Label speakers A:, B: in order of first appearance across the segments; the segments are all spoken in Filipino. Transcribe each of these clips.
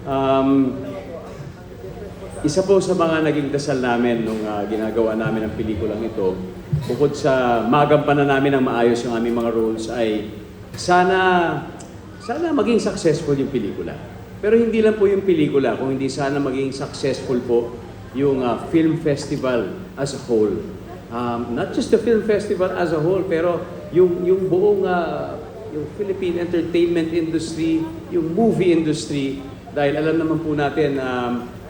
A: Um, Isa po sa mga naging dasal namin nung ginagawa namin ang pelikulang ito, bukod sa magampanan namin ng maayos yung aming mga roles, ay sana maging successful yung pelikula. Pero hindi lang po yung pelikula, kung hindi sana maging successful po yung film festival as a whole. Not just the film festival as a whole, pero yung buong yung Philippine entertainment industry, yung movie industry, dahil alam naman po natin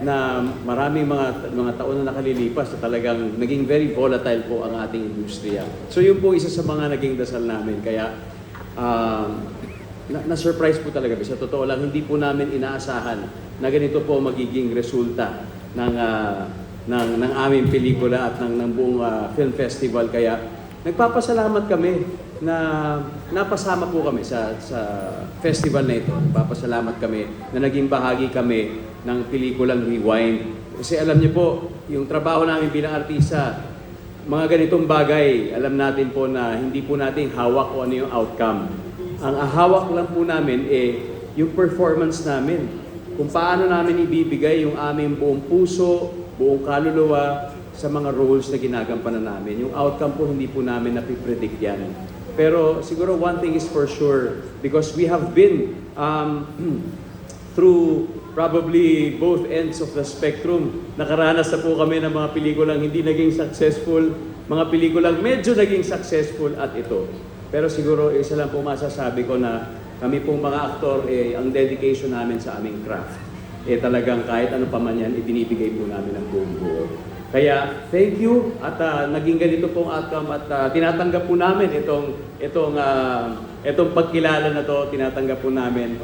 A: na maraming mga taon na nakalilipas na talagang naging very volatile po ang ating industriya. So yun po isa sa mga naging dasal namin. Kaya na-surprise po talaga. Sa totoo lang, hindi po namin inaasahan na ganito po magiging resulta ng aming pelikula at ng buong film festival. Kaya nagpapasalamat kami na napasama po kami sa festival na ito. Nagpapasalamat kami na naging bahagi kami ng pelikulang Rewind. Kasi alam niyo po, yung trabaho namin bilang artista, mga ganitong bagay, alam natin po na hindi po natin hawak o ano yung outcome. Ang hawak lang po namin yung performance namin. Kung paano namin ibibigay yung aming buong puso, buong kaluluwa sa mga roles na ginagampanan namin. Yung outcome po hindi po namin napipredict yan. Pero siguro one thing is for sure, because we have been through probably both ends of the spectrum. Nakaranas na po kami ng mga pelikulang hindi naging successful, mga pelikulang medyo naging successful at ito. Pero siguro isa lang po masasabi ko na kami pong mga aktor, ang dedication namin sa aming craft, talagang kahit ano pa man yan, ibinibigay po namin ang buong buo. Kaya thank you at naging ganito pong outcome at tinatanggap po namin itong pagkilala na to, tinatanggap po namin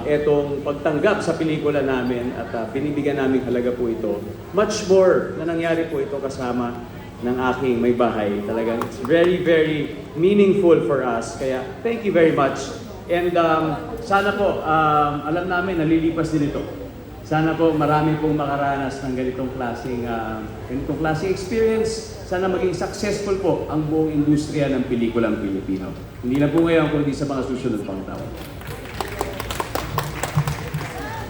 A: itong pagtanggap sa pelikula namin at binibigyan namin halaga po ito. Much more na nangyari po ito kasama ng aking may bahay. Talagang it's very, very meaningful for us. Kaya thank you very much. And sana po, alam namin nalilipas din ito. Sana po marami pong makaranas ng ganitong klaseng experience. Sana maging successful po ang buong industriya ng pelikulang Pilipino. Hindi na po ngayon, kundi sa mga susunod pang taon.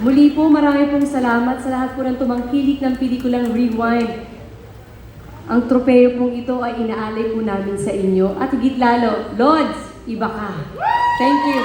B: Muli po, marami pong salamat sa lahat po ng tumangkilik ng pelikulang Rewind. Ang tropeyo pong ito ay inaalay po namin sa inyo. At higit lalo, Lods, iba ka. Thank you.